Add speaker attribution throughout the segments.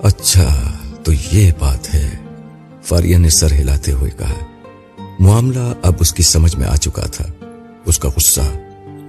Speaker 1: اچھا تو یہ بات ہے، فاریہ نے سر ہلاتے ہوئے کہا۔ معاملہ اب اس کی سمجھ میں آ چکا تھا۔ اس کا غصہ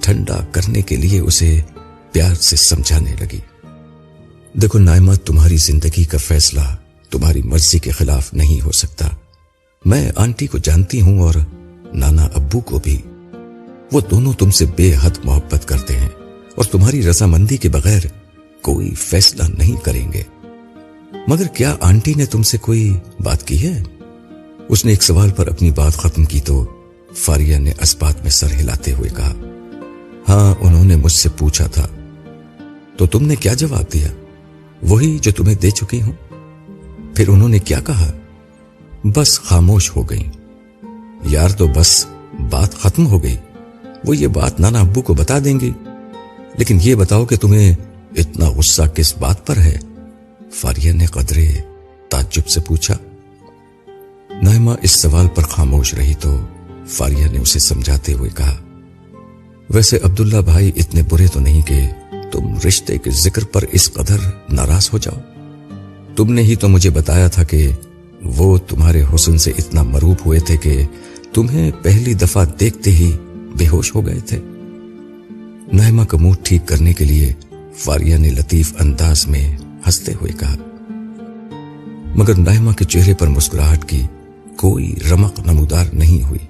Speaker 1: ٹھنڈا کرنے کے لیے اسے پیار سے سمجھانے لگی۔ دیکھو نائمہ، تمہاری زندگی کا فیصلہ تمہاری مرضی کے خلاف نہیں ہو سکتا۔ میں آنٹی کو جانتی ہوں اور نانا ابو کو بھی۔ وہ دونوں تم سے بے حد محبت کرتے ہیں اور تمہاری رضامندی کے بغیر کوئی فیصلہ نہیں کریں گے۔ مگر کیا آنٹی نے تم سے کوئی بات کی ہے؟ اس نے ایک سوال پر اپنی بات ختم کی تو فاریہ نے اسبات میں سر ہلاتے ہوئے کہا، ہاں انہوں نے مجھ سے پوچھا تھا۔ تو تم نے کیا جواب دیا؟ وہی جو تمہیں دے چکی ہوں۔ پھر انہوں نے کیا کہا؟ بس خاموش ہو گئی۔ یار تو بس بات ختم ہو گئی۔ وہ یہ بات نانا ابو کو بتا دیں گی۔ لیکن یہ بتاؤ کہ تمہیں اتنا غصہ کس بات پر ہے؟ فاریہ نے قدرے تعجب سے پوچھا۔ نائمہ اس سوال پر خاموش رہی تو فاریہ نے اسے سمجھاتے ہوئے کہا، ویسے عبداللہ بھائی اتنے برے تو نہیں کہ تم رشتے کے ذکر پر اس قدر ناراض ہو جاؤ۔ تم نے ہی تو مجھے بتایا تھا کہ وہ تمہارے حسن سے اتنا مروب ہوئے تھے کہ تمہیں پہلی دفعہ دیکھتے ہی بے ہوش ہو گئے تھے۔ نائمہ کا موڈ ٹھیک کرنے کے لیے فاریہ نے لطیف انداز میں ہنستے ہوئے کہا، مگر نائمہ کے چہرے پر مسکراہٹ کی کوئی رمق نمودار نہیں ہوئی۔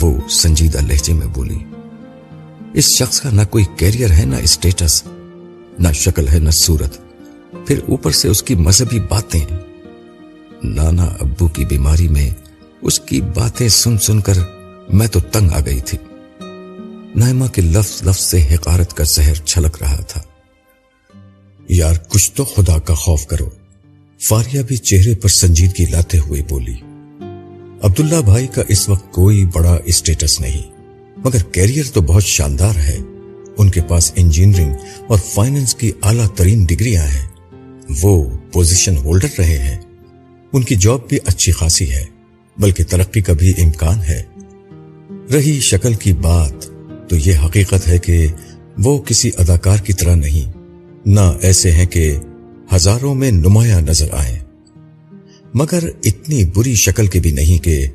Speaker 1: وہ سنجیدہ لہجے میں بولی، اس شخص کا نہ کوئی کیریئر ہے، نہ اسٹیٹس، نہ شکل ہے، نہ صورت، پھر اوپر سے اس کی مذہبی باتیں۔ نانا ابو کی بیماری میں اس کی باتیں سن سن کر میں تو تنگ آ گئی تھی۔ نائمہ کے لفظ لفظ سے حقارت کا زہر چھلک رہا تھا۔ یار کچھ تو خدا کا خوف کرو، فاریہ بھی چہرے پر سنجیدگی لاتے ہوئے بولی۔ عبداللہ بھائی کا اس وقت کوئی بڑا اسٹیٹس نہیں، مگر کیریئر تو بہت شاندار ہے۔ ان کے پاس انجینئرنگ اور فائننس کی اعلیٰ ترین ڈگریاں ہیں۔ وہ پوزیشن ہولڈر رہے ہیں۔ ان کی جاب بھی اچھی خاصی ہے، بلکہ ترقی کا بھی امکان ہے۔ رہی شکل کی بات تو یہ حقیقت ہے کہ وہ کسی اداکار کی طرح نہیں، نہ ایسے ہیں کہ ہزاروں میں نمایاں نظر آئیں، مگر اتنی بری شکل کے بھی نہیں کہ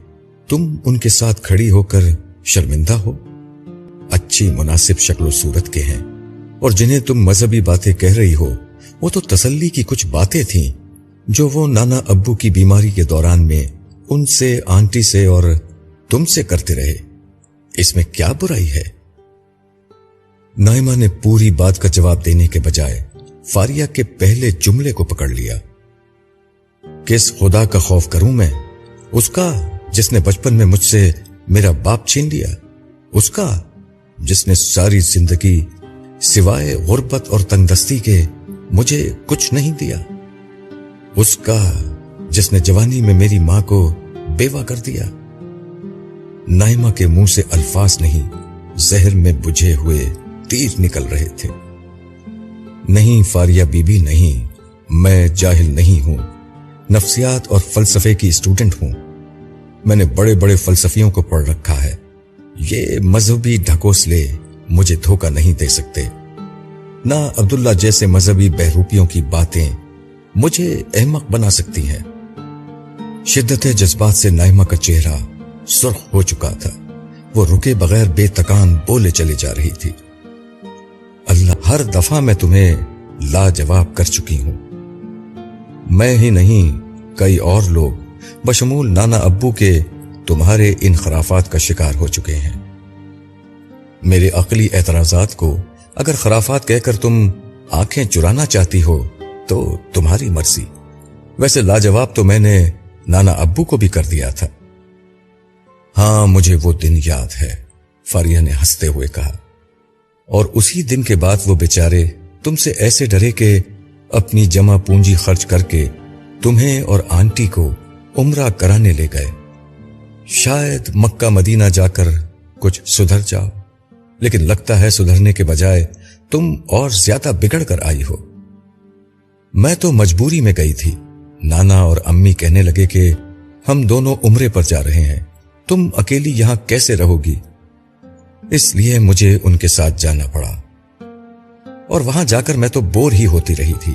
Speaker 1: تم ان کے ساتھ کھڑی ہو کر شرمندہ ہو۔ اچھی مناسب شکل و صورت کے ہیں، اور جنہیں تم مذہبی باتیں کہہ رہی ہو وہ تو تسلی کی کچھ باتیں تھیں جو وہ نانا ابو کی بیماری کے دوران میں ان سے، آنٹی سے اور تم سے کرتے رہے۔ اس میں کیا برائی ہے؟ نائمہ نے پوری بات کا جواب دینے کے بجائے فاریہ کے پہلے جملے کو پکڑ لیا۔ کس خدا کا خوف کروں میں؟ اس کا جس نے بچپن میں مجھ سے میرا باپ چھین لیا، اس کا جس نے ساری زندگی سوائے غربت اور تنگ دستی کے مجھے کچھ نہیں دیا، اس کا جس نے جوانی میں میری ماں کو بیوہ کر دیا۔ نائمہ کے منہ سے الفاظ نہیں، زہر میں بجھے ہوئے تیر نکل رہے تھے۔ نہیں فاریہ بی بی نہیں، میں جاہل نہیں ہوں، نفسیات اور فلسفے کی اسٹوڈنٹ ہوں۔ میں نے بڑے بڑے فلسفیوں کو پڑھ رکھا ہے۔ یہ مذہبی ڈھکوسلے مجھے دھوکہ نہیں دے سکتے، نہ عبداللہ جیسے مذہبی بہروپیوں کی باتیں مجھے احمق بنا سکتی ہیں۔ شدت جذبات سے نائمہ کا چہرہ سرخ ہو چکا تھا۔ وہ رکے بغیر بے تکان بولے چلے جا رہی تھی۔ اللہ، ہر دفعہ میں تمہیں لاجواب کر چکی ہوں۔ میں ہی نہیں، کئی اور لوگ بشمول نانا ابو کے تمہارے ان خرافات کا شکار ہو چکے ہیں۔ میرے عقلی اعتراضات کو اگر خرافات کہہ کر تم آنکھیں چرانا چاہتی ہو تو تمہاری مرضی، ویسے لاجواب تو میں نے نانا ابو کو بھی کر دیا تھا۔ ہاں مجھے وہ دن یاد ہے، فاریہ نے ہنستے ہوئے کہا، اور اسی دن کے بعد وہ بیچارے تم سے ایسے ڈرے کہ اپنی جمع پونجی خرچ کر کے تمہیں اور آنٹی کو عمرہ کرانے لے گئے۔ شاید مکہ مدینہ جا کر کچھ سدھر جاؤ، لیکن لگتا ہے سدھرنے کے بجائے تم اور زیادہ بگڑ کر آئی ہو۔ میں تو مجبوری میں گئی تھی۔ نانا اور امی کہنے لگے کہ ہم دونوں عمرے پر جا رہے ہیں، تم اکیلی یہاں کیسے رہو گی؟ اس لیے مجھے ان کے ساتھ جانا پڑا، اور وہاں جا کر میں تو بور ہی ہوتی رہی تھی۔